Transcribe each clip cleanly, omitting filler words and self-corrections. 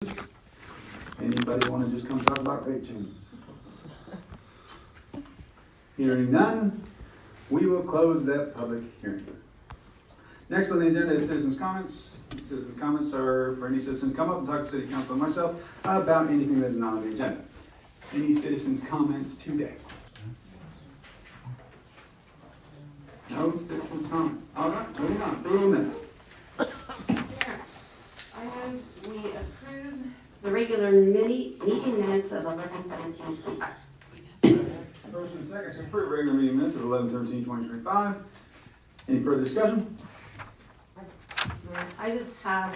Anybody want to just come talk about rate changes? Hearing none, we will close that public hearing. Next on the agenda is citizens' comments. Citizens' comments are for any citizen to come up and talk to city council and myself about anything that is not on the agenda. Any citizens' comments today? No citizens' comments. All right, moving on. For a minute. I move we approve the regular meeting minutes of 11/17/25. First and second to approve regular meeting minutes of 11/17/2025. Any further discussion? I just have,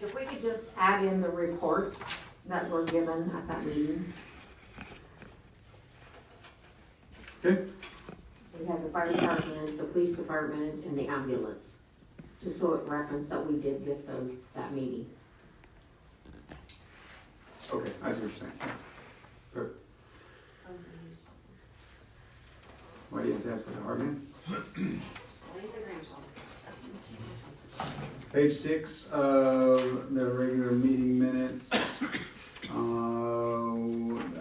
if we could just add in the reports that were given at that meeting. Okay. We had the fire department, the police department, and the ambulance. Just so it referenced that we did get those, that meeting. Okay, I see what you're saying. Good. Why do you have to have such a hard name? Page 6 of the regular meeting minutes. A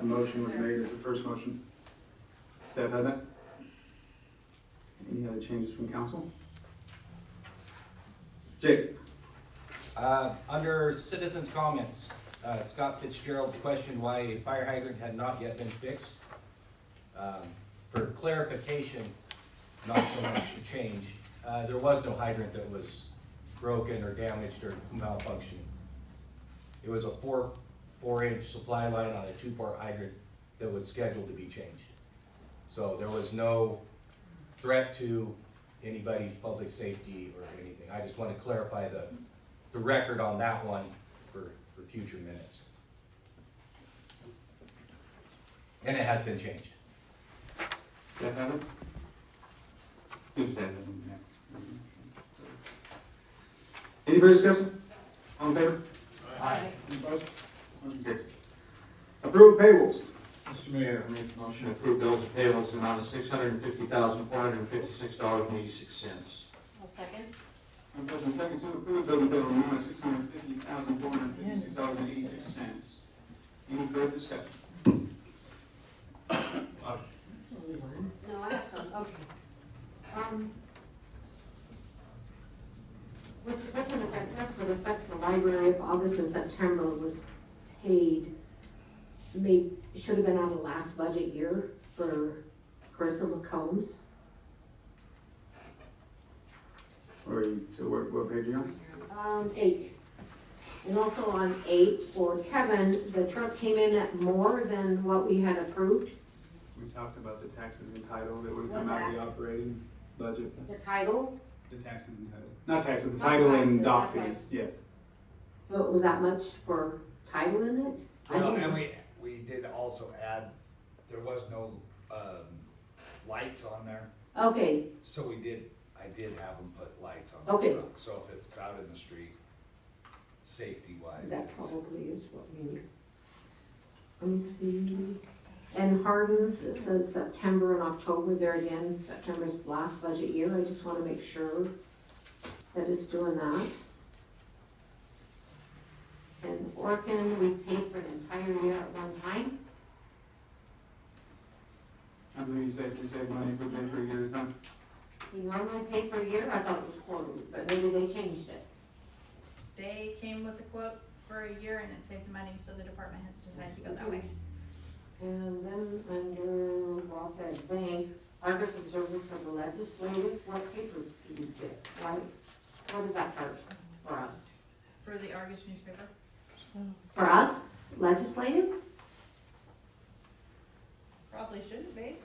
motion was made as the first motion. Staff had that? Any other changes from council? Jake? Under citizens' comments, Scott Fitzgerald questioned why a fire hydrant had not yet been fixed. For clarification, not so much a change, there was no hydrant that was broken or damaged or malfunctioning. It was a 4-inch supply line on a 2-port hydrant that was scheduled to be changed. So there was no threat to anybody's public safety or anything. I just want to clarify the record on that one for future minutes. And it has been changed. Staff have it? Staff have it, yes. Any further discussion? All in favor? Aye. Any opposed? Motion carries. Approve payables. Mr. Mayor, I make a motion to approve bills and payables in the amount of $650,456.86. I'll second. First and second to approve bill and payable amount of $650,456.86. Any further discussion? No, I have some, okay. Which doesn't affect us, but affects the library if August and September was paid. Should have been out of last budget year for Carissa McCombs. Or what page are you on? 8. And also on 8, for Kevin, the truck came in at more than what we had approved. We talked about the taxes entitled that would What's come out of that? the operating budget. The title, The taxes entitled. Not taxes, the title and dock fees, yes. so it was that much for title in it? I Well, don't and know. we did also add, there was no, lights on there, Okay, so I did have them put lights on Okay. the truck, so if it's out in the street, safety wise. that probably is what we need. Let me see. And Hardin's, it says September and October there again. September's last budget year. I just want to make sure that it's doing that. And Orkin, we paid for an entire year at one time. I believe you saved money for pay for a year at a time. We normally pay for a year. I thought it was quarterly, but maybe they changed it. They came with a quote for a year and it saved money, so the department has decided to go that way. And then under Wildcat Bank, Argus Observer for the legislative, what paper do you get? Why, what is that for us? For the Argus newspaper. For us, legislative? Probably shouldn't be.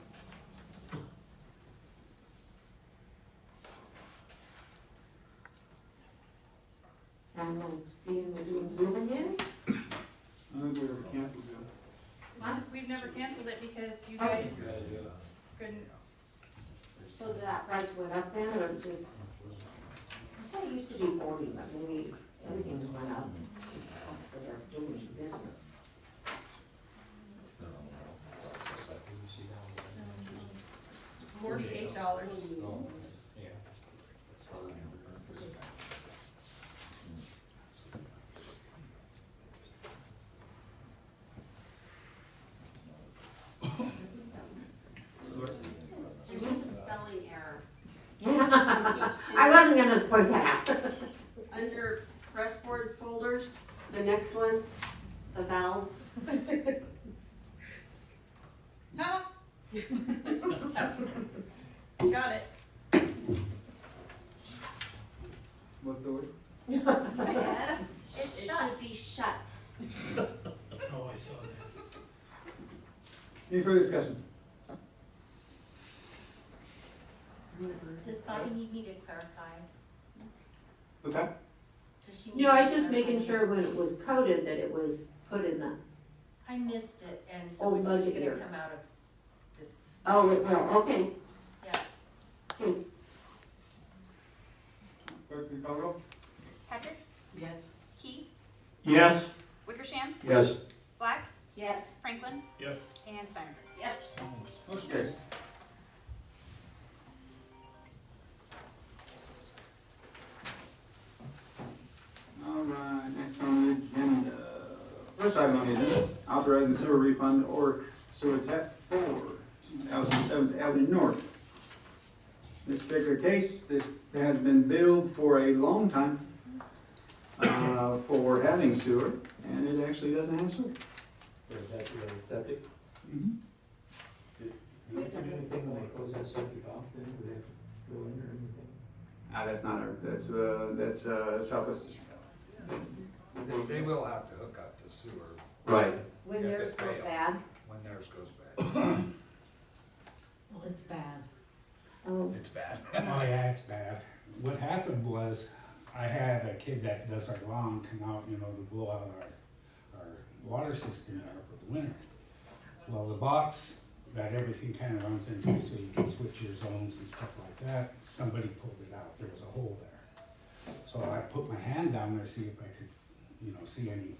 And I'm seeing we're doing Zoom again. I think we ever canceled them. We've never canceled it because you guys couldn't. So that price went up then, or it's just, I thought it used to be 40, but maybe everything went up. That's because they're doing business. $48. Hannah's point that out. Under press board folders, the next one, the valve. Huh? Got it. What's the word? Yes, It it's shut. should be shut. Oh, I saw that. Any further discussion? Does Bobby need me to clarify? What's that? Does she? No, I was just making sure when it was coded that it was put in the, I missed it, and so Old it's just budget gonna year. come out of this, oh, it will, okay. yeah. Clerk, can you call the roll? Patrick, Yes. Key, Yes. Wickersham, Yes. Black, Yes. Franklin, Yes. and Steiner. Yes. Motion carries. All right, next on the agenda. First item on the agenda, authorizing sewer refund or sewer tap for 2007 Avenue North. This particular case, this has been billed for a long time for having sewer, and it actually doesn't have sewer. So is that the septic? Do you have to do anything when they close that septic off, then, do they have to go in or anything? That's not our, that's Southwest District. They will have to hook up to sewer Right. When Yeah, theirs it goes fails. bad. when theirs goes bad. Well, it's bad. Oh, It's bad. Oh, yeah, it's bad. What happened was, I had a kid that does our lawn come out, to blow out our water system there for the winter. Well, the box that everything kind of runs into, so you can switch your zones and stuff like that, somebody pulled it out, there was a hole there. So I put my hand down there, see if I could, see any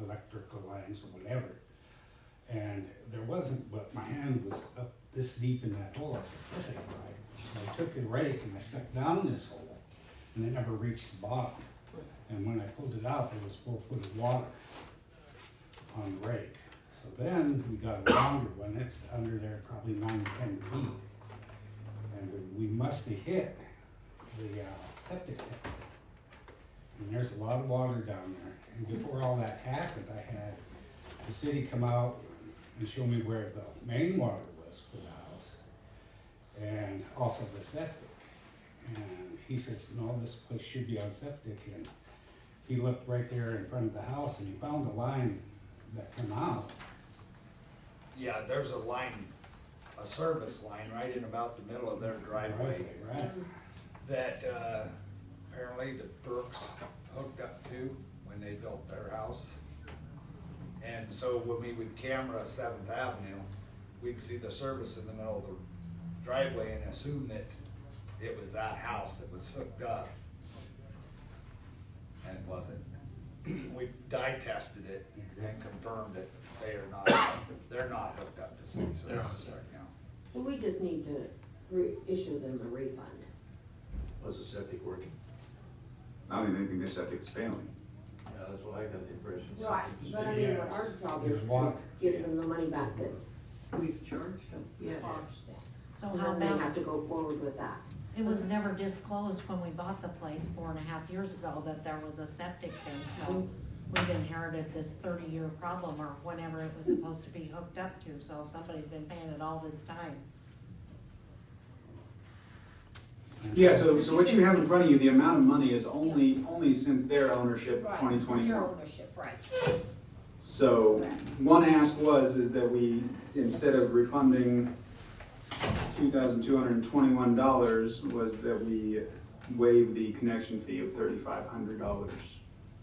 electrical lines or whatever. And there wasn't, but my hand was up this deep in that hole. I said, this ain't right. So I took the rake and I stuck down this hole, and it never reached the bottom. And when I pulled it out, there was 4 foot of water on the rake. So then we got a longer one, it's under there probably 9 to 10 feet. And we must have hit the septic tank. And there's a lot of water down there. And before all that happened, I had the city come out and show me where the main water was for the house. And also the septic. And he says, no, this place should be on septic. And he looked right there in front of the house and he found a line that came out. Yeah, there's a line, a service line right in about the middle of their driveway Right. that, apparently the Brooks hooked up to when they built their house. And so when we would camera 7th Avenue, we'd see the service in the middle of the driveway and assume that it was that house that was hooked up. And it wasn't. We dye tested it and confirmed that they're not hooked up to city services right now. so we just need to issue them a refund. Was the septic working? I don't even think their septic is failing. Yeah, that's what I got the impression. Right, but I mean, what our job is There's to water. give them the money back that We've charged them. Yes. charged them. So And how then they about, have to go forward with that. it was never disclosed when we bought the place 4.5 years ago that there was a septic thing, so we've inherited this 30-year problem or whenever it was supposed to be hooked up to, so somebody's been paying it all this time. Yeah, so what you have in front of you, the amount of money is only since their ownership, 2021. Your ownership, right. So one ask is that we, instead of refunding $2,221, was that we waive the connection fee of $3,500.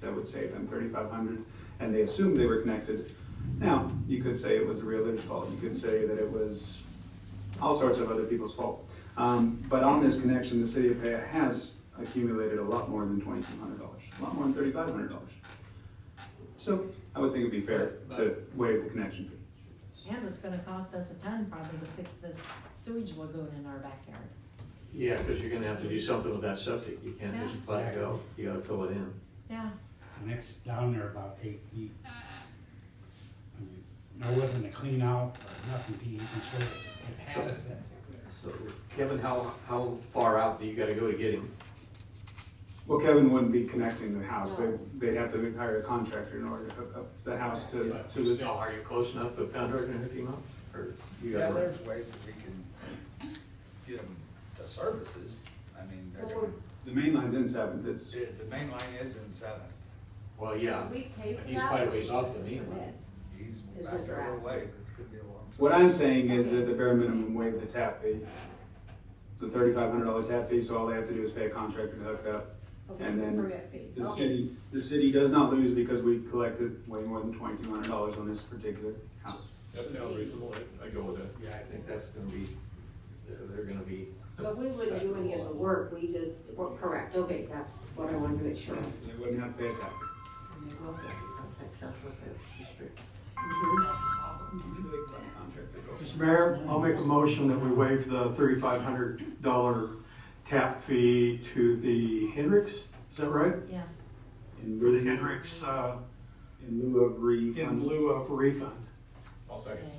That would save them $3,500, and they assumed they were connected. Now, you could say it was the realtor's fault. You could say that it was all sorts of other people's fault. But on this connection, the city of Payette has accumulated a lot more than $2,200, a lot more than $3,500. So I would think it'd be fair to waive the connection fee. And it's gonna cost us a ton probably to fix this sewage lagoon in our backyard. Yeah, because you're gonna have to do something with that septic. You can't just Yeah. let it go. You gotta fill it in. Yeah, And it's down there about 8 feet. I mean, there wasn't a clean out or nothing to even show us. It had a septic there. So Kevin, how far out do you gotta go to get him? Well, Kevin wouldn't be connecting the house, they'd have to hire a contractor in order to hook up the house to the. Still, are you close enough to a contractor to hook him up? Or you Yeah, got there's ways that we can get them to services. I mean, they're gonna, The main line's in Seventh, it's, the main line is in Seventh. Well, yeah, We pay but for he's that? quite a ways off the main line. He's Is back it there a little drastic? ways, it's gonna be a long. what I'm saying is that the bare minimum waive the tap fee. The $3,500 tap fee, so all they have to do is pay a contractor to hook up. Okay, And then permit fee. The Okay. city does not lose because we collected way more than $2,200 on this particular house. That sounds reasonable, I go with that. Yeah, I think that's gonna be, they're gonna be. But we wouldn't do any of the work, we just, well, correct, okay, that's what I wanted to make sure. They wouldn't have to pay a tap fee. Mr. Mayor, I'll make a motion that we waive the $3,500 tap fee to the Hendricks, is that right? Yes. In For the lieu, Hendricks, in lieu of refund. in lieu of refund. I'll second. Okay.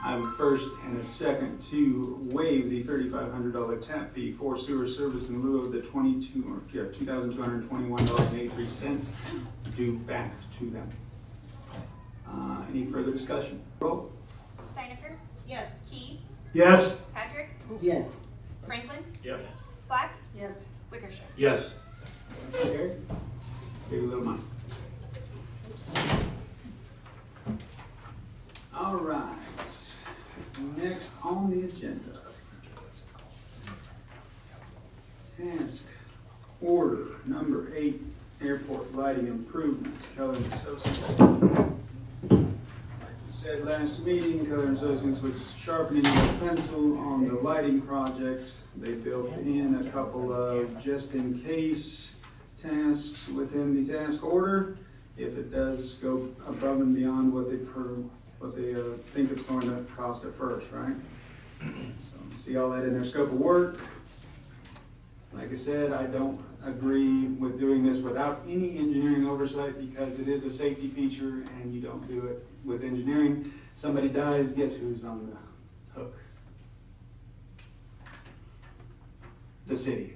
I have a first and a second to waive the $3,500 tap fee for sewer service in lieu of the $2,221.83 due back to them. Any further discussion? Roll. Steinaker, Yes. Key, Yes? Patrick, Yes. Franklin, Yes. Black, Yes. Wickersham. Yes. Carried. Give a little money. All right. Next on the agenda. Task order number 8, airport lighting improvements, Keller and Associates. Like we said last meeting, Keller and Associates was sharpening the pencil on the lighting project. They built in a couple of just-in-case tasks within the task order. If it does go above and beyond what they think it's going to cost at first, right? So you see all that in their scope of work. Like I said, I don't agree with doing this without any engineering oversight because it is a safety feature and you don't do it with engineering. Somebody dies, guess who's on the hook? The city.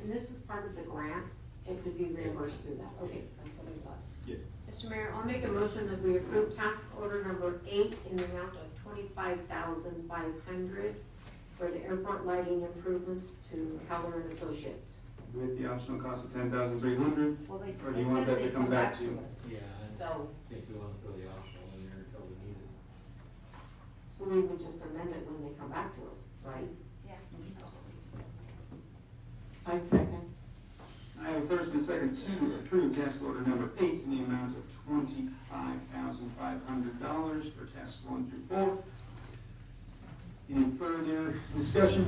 And this is part of the grant, it could be reimbursed through that, okay, that's what I thought. Yeah. Mr. Mayor, I'll make a motion that we approve task order number 8 in the amount of $25,500 for the airport lighting improvements to Keller and Associates. With the optional cost of $10,300. Well, they, Or do you want that to come back to you? us, Yeah, so, I think we want to throw the optional in there until we need it. so we would just amend it when they come back to us, right? Yeah. I second. I have a first and a second to approve task order number 8 in the amount of $25,500 for tasks 1 through 4. Any further discussion?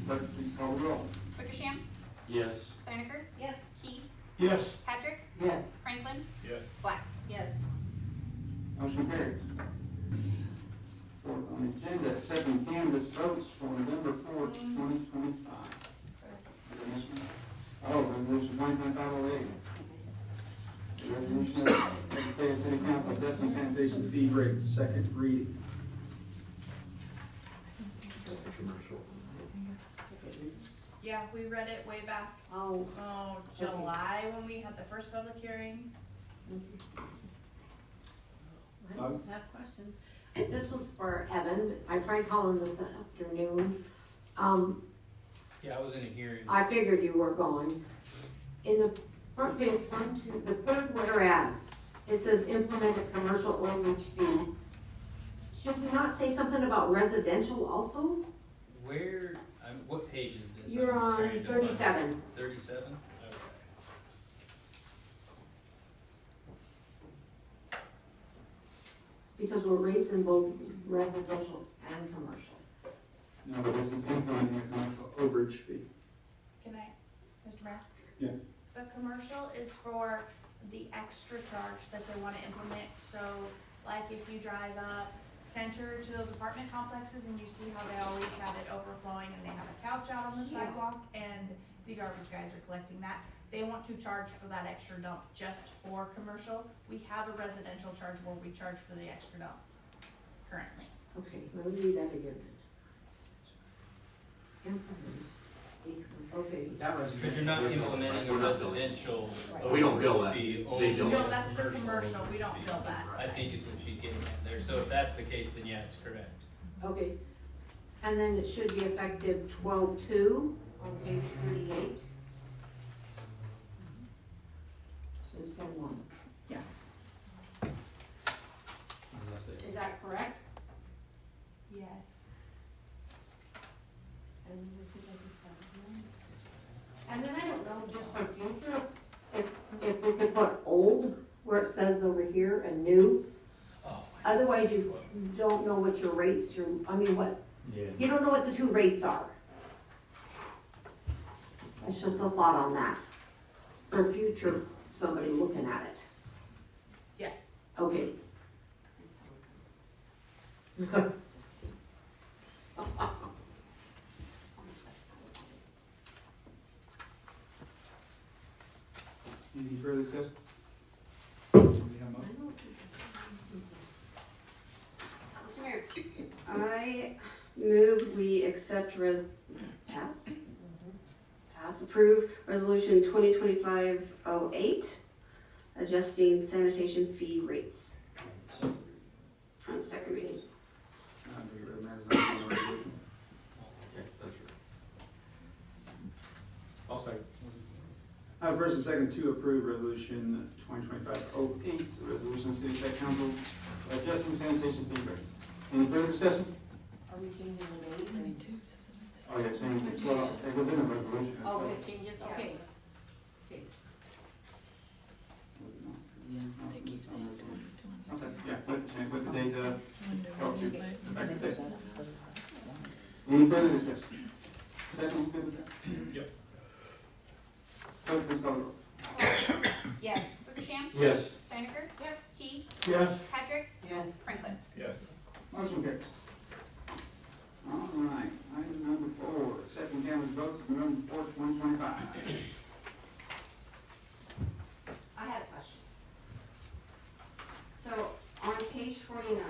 Clerk, please call the roll. Wickersham, Yes. Steinaker, Yes. Key, Yes. Patrick, Yes. Franklin, Yes. Black. Yes. Motion carried. Fourth on the agenda, accepting canvas votes for November 4th, 2025. Oh, resolution 9.508. Resolution of the Payette City Council adjusting sanitation fee rates, second reading. Commercial. Yeah, we read it way back, Oh, July when we had the first public hearing. I just have questions. This was for Evan, I tried calling this afternoon. Yeah, I was in a hearing. I figured you were gone. In the front page, the third whereas, it says implement a commercial overage fee. Should we not say something about residential also? Where, what page is this? You're I'm on trying to find- 37, 37? Okay. because we're raising both residential and commercial. No, but this is implementing a commercial overage fee. Can I, Mr. Mayor? Yeah. The commercial is for the extra charge that they wanna implement, so like if you drive up Center to those apartment complexes and you see how they always have it overflowing and they have a couch out on the Yeah. sidewalk and the garbage guys are collecting that, they want to charge for that extra dump just for commercial. We have a residential charge where we charge for the extra dump currently. Okay, let me read that again then. Okay, Because you're not implementing a residential. We don't bill that. fee, They only don't. No, that's the commercial, we don't bill that. I think is what she's getting at there, so if that's the case, then yeah, it's correct. okay. And then it should be effective 12/2 on page 38. System 1. Is that correct? Yes. And then I don't know, just for future, if we could put old where it says over here and new. Otherwise you don't know what your rates, you don't know what the two rates are. That's just a thought on that. For future, somebody looking at it. Yes. Okay. Any further discussion? We have a motion? Mr. Mayor, I move we accept approve resolution 2025-08, adjusting sanitation fee rates. On second reading. Do you read the matters on the resolution? Okay, that's right. I'll second. First and second to approve resolution 2025-08, resolution of City Tech Council adjusting sanitation fee rates. Any further discussion? Are we changing the date? Oh, yeah, change, well, it was in the resolution. Oh, so- it changes, okay. Okay, yeah, with the date, 12/2, effective date. Any further discussion? Second, good with that? Yep. Clerk, please call the roll. Yes. Wickersham? Yes. Steiniger? Yes. Key? Yes. Patrick? Yes. Franklin? Yes. Motion carries. All right, item number 4, accepting canvas votes November 4th, 2025. I had a question. So on page 49,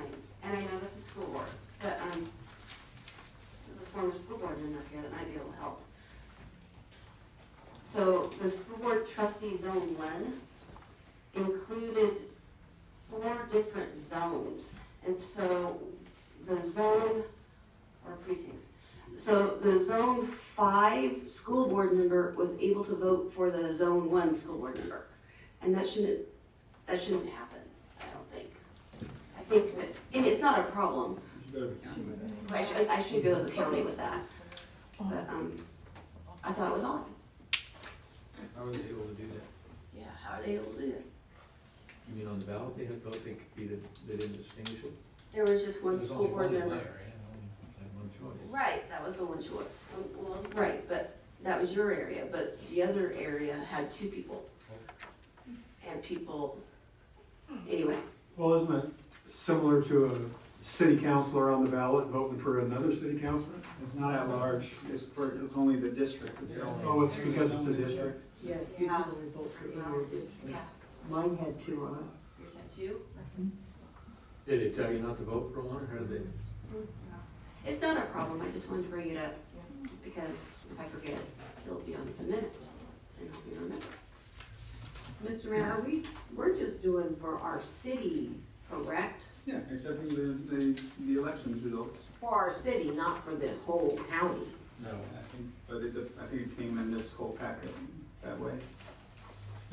and I know this is school board, but there's a former school board member here that might be able to help. So the school board trustee zone 1 included 4 different zones. And so the zone, or precincts, so the zone 5 school board member was able to vote for the zone 1 school board member. And that shouldn't happen, I don't think. I think that, and it's not a problem. You should go to the county with that. I should go to the county with that. But, I thought it was odd. How are they able to do that? Yeah, how are they able to do that? You mean on the ballot, they have vote, they didn't distinguish it? There was just one There's school only board one in member. my area, I had one choice. Right, that was the one choice. Well, right, but that was your area, but the other area had 2 people. And people, anyway, Well, isn't it similar to a city councilor on the ballot voting for another city councilor? It's not at large, it's only the district itself. Oh, it's because it's a district? Yes, you can only vote for yeah, Mine had 2 on it. yours had 2. Did they tell you not to vote for one, or how did they? It's not a problem, I just wanted to bring it up, because if I forget, it'll be on the minutes, and help me remember. Mr. Mayor, we're just doing for our city, correct? Yeah, accepting the election results. For our city, not for the whole county. No, I think it came in this whole packet that way.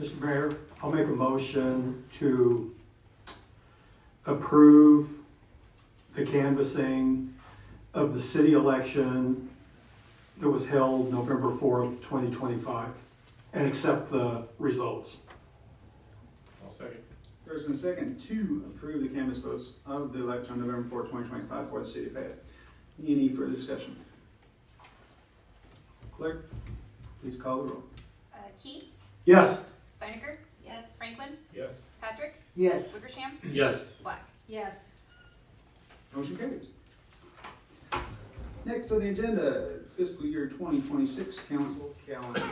Mr. Mayor, I'll make a motion to approve the canvassing of the city election that was held November 4th, 2025, and accept the results. I'll second. First and second to approve the canvas votes of the election on November 4th, 2025 for the city of Payette. Any further discussion? Clerk, please call the roll. Key? Yes. Steiniger? Yes. Franklin? Yes. Patrick? Yes. Wickersham? Yes. Black? Yes. Motion carries. Next on the agenda, fiscal year 2026 council calendar.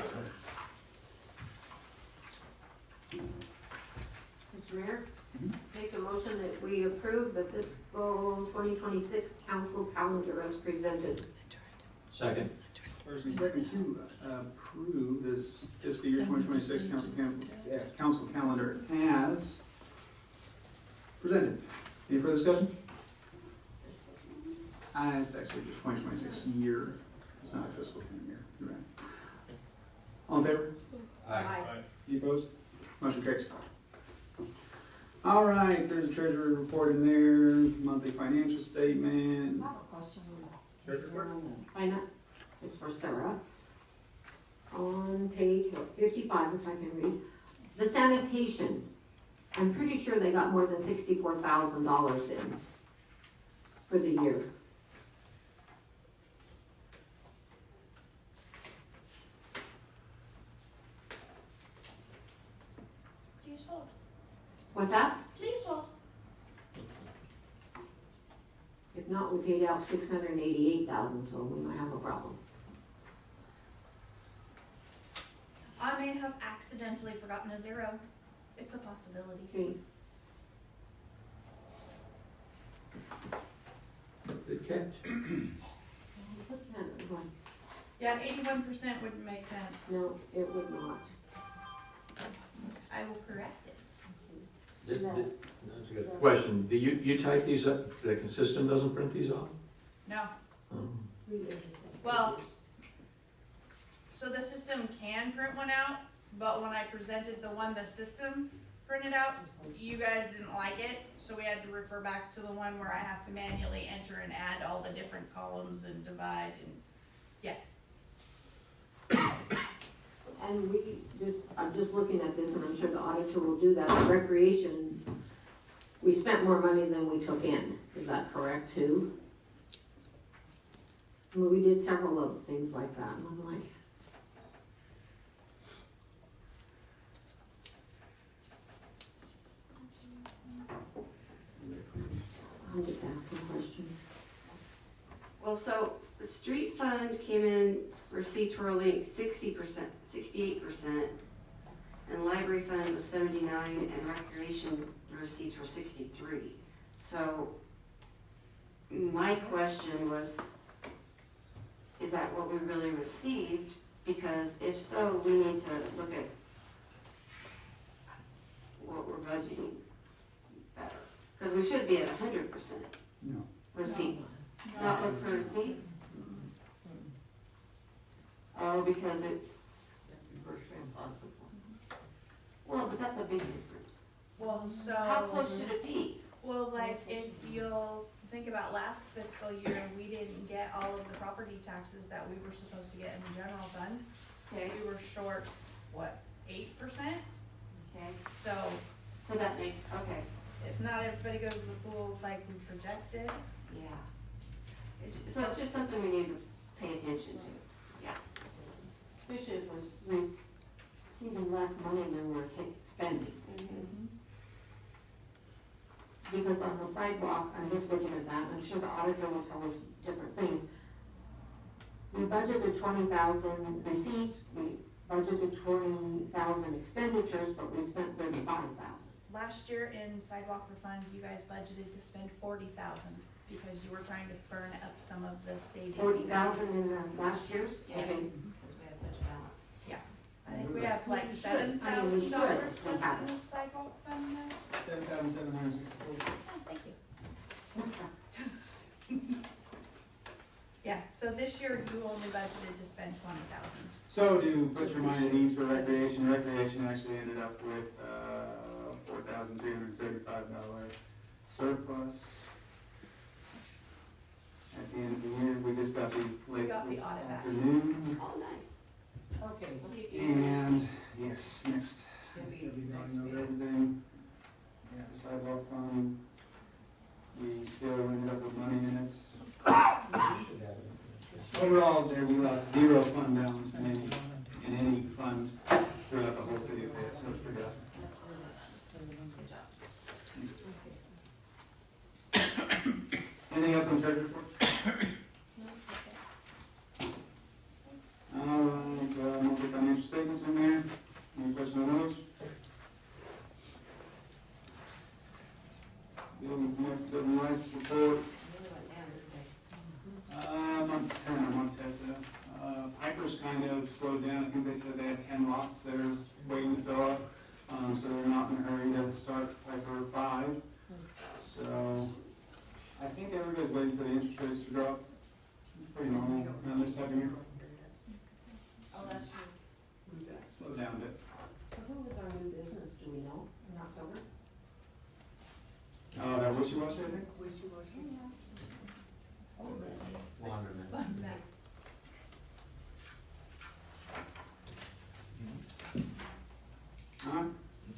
Mr. Mayor, Make a motion that we approve the fiscal 2026 council calendar as presented. Second. First and second to approve this fiscal year 2026 council calendar as presented. Any further discussion? It's actually just 2026 year. It's not a fiscal calendar year. You're right. All in favor? Any opposed? Motion carries. All right, there's a treasury report in there, monthly financial statement. I have a question. Treasury report? Finance, it's for Sarah. On page 55, if I can read, the sanitation, I'm pretty sure they got more than $64,000 in for the year. Please hold. What's that? Please hold. If not, we paid out $688,000, so we might have a problem. I may have accidentally forgotten a zero. It's a possibility. Okay, Good catch. I was looking at it going, Yeah, 81% wouldn't make sense. no, it would not. I will correct it. That's a good question. Do you type these up, the system doesn't print these off? No. Um, Well, so the system can print one out, but when I presented the one the system printed out, you guys didn't like it, so we had to refer back to the one where I have to manually enter and add all the different columns and divide and, yes. And I'm just looking at this, and I'm sure the auditor will do that, recreation, we spent more money than we took in, is that correct too? I mean, we did several other things like that, and I'm like. I'm just asking questions. Well, so the street fund came in, receipts were only 60%, 68%, and library fund was 79, and recreation receipts were 63. So my question was, is that what we really received? Because if so, we need to look at what we're budgeting better. Because we should be at 100% No. receipts. Not look for receipts? Oh, because it's virtually impossible. Well, but that's a big difference. Well, so. How close should it be? Well, like, if you'll think about last fiscal year, we didn't get all of the property taxes that we were supposed to get in the general fund. Okay, We were short, what, 8%? okay, So so that makes, okay, if not everybody goes to the pool like we projected, yeah. So it's just something we need to pay attention to. Especially if we're receiving less money than we're spending. Because on the sidewalk, I'm just looking at that, I'm sure the auditor will tell us different things. We budgeted 20,000 receipts, we budgeted 20,000 expenditures, but we spent 35,000. last year in sidewalk fund, you guys budgeted to spend 40,000 because you were trying to burn up some of the savings. 40,000 in the last year's? Yes, Okay. because we had such a balance. I think we have like We should. I mean, $7,000 we should. We left have in it. the sidewalk fund now. 7,764. Oh, thank you. Yeah, so this year you only budgeted to spend 20,000. So to put your mind at ease for recreation, recreation actually ended up with $4,335 surplus. At the end of the year, we just got these late got the this audit back. afternoon. Oh, nice. Okay. And, yes, next, everything of everything. Yeah, the sidewalk fund, we still ended up with money in it. Overall, there we lost zero fund balance in any fund throughout the whole city of Payette, so it's pretty awesome. Anything else on treasury report? All right, monthly financial statements in there. Any questions on those? supplies report. Montesa. Piper's kind of slowed down. I think they said they had 10 lots that are waiting to fill up. So they're not in a hurry to start Piper 5. So I think everybody's waiting for the interest rates to drop. Pretty normal around this time of year. Oh, that's true. Slow down a bit. So who was our new business, do we know, in October? That wishy-washy, I think? Laundromat.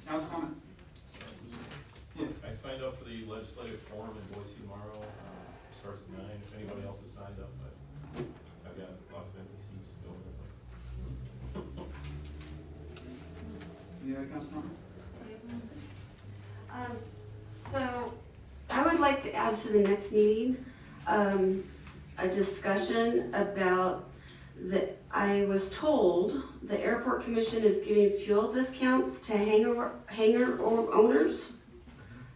Council comments? Yeah. I signed up for the legislative forum in Boise tomorrow, starts at 9, if anybody else has signed up, but I've got lots of empty seats to go. Any other council comments? So I would like to add to the next meeting, a discussion about I was told the airport commission is giving fuel discounts to hangar owners.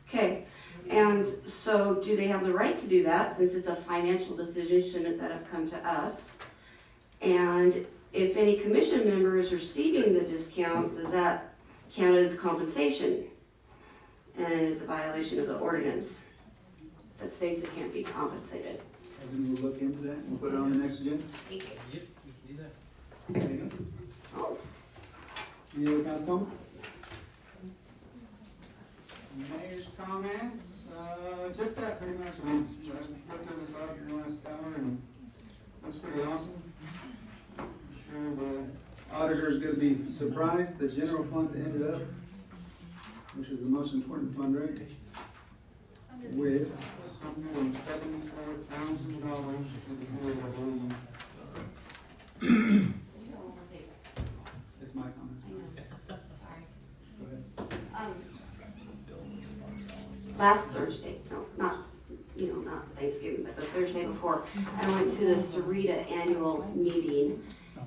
Okay, and so do they have the right to do that? Since it's a financial decision, shouldn't that have come to us? And if any commission member is receiving the discount, does that count as compensation? And is a violation of the ordinance that states it can't be compensated. And then we'll look into that and put it on the next agenda. Thank you. Yep, we can do that. Anything else? Oh. Any other council comments? Mayor's comments, just that pretty much. I looked at this out here last hour and looks pretty awesome. I'm sure the auditor's gonna be surprised the general fund ended up, which is the most important fund, right? With $174,000 to the good, I believe. It's my comments. Sorry. Go ahead. Last Thursday, no, not Thanksgiving, but the Thursday before, I went to the Sarita annual meeting,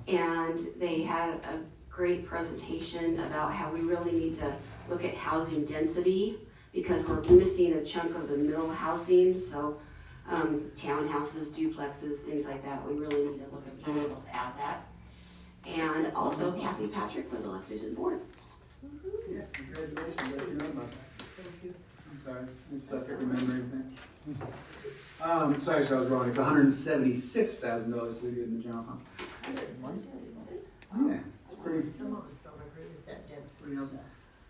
and they had a great presentation about how we really need to look at housing density, because we're missing a chunk of the middle housing, so townhouses, duplexes, things like that, we really need to look at being able to add that. And also Kathy Patrick was elected to the board. Yes, congratulations, I didn't know about that. I'm sorry, I suck at remembering things. Sorry, so I was wrong, it's $176,000 to do in the general fund. Yeah, it's pretty, Some of us don't agree with that density. pretty awesome.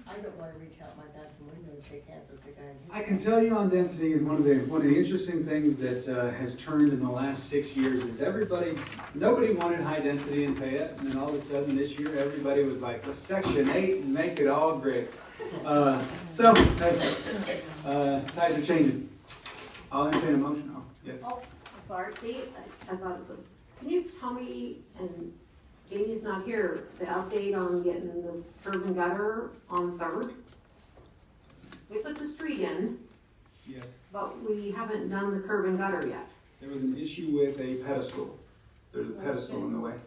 I don't wanna reach out my bathroom window and shake hands with the guy. I can tell you on density, one of the interesting things that has turned in the last 6 years is nobody wanted high density in Payette, and then all of a sudden this year, everybody was like, let's section 8 and make it all great. So, tides are changing. I'll entertain a motion. Oh, yes. Oh, sorry, see, I thought it was can you tell me, and Jamie's not here, the update on getting the curb and gutter on Third? We put the street in, Yes. but we haven't done the curb and gutter yet. There was an issue with a pedestal. There's a pedestal in the way.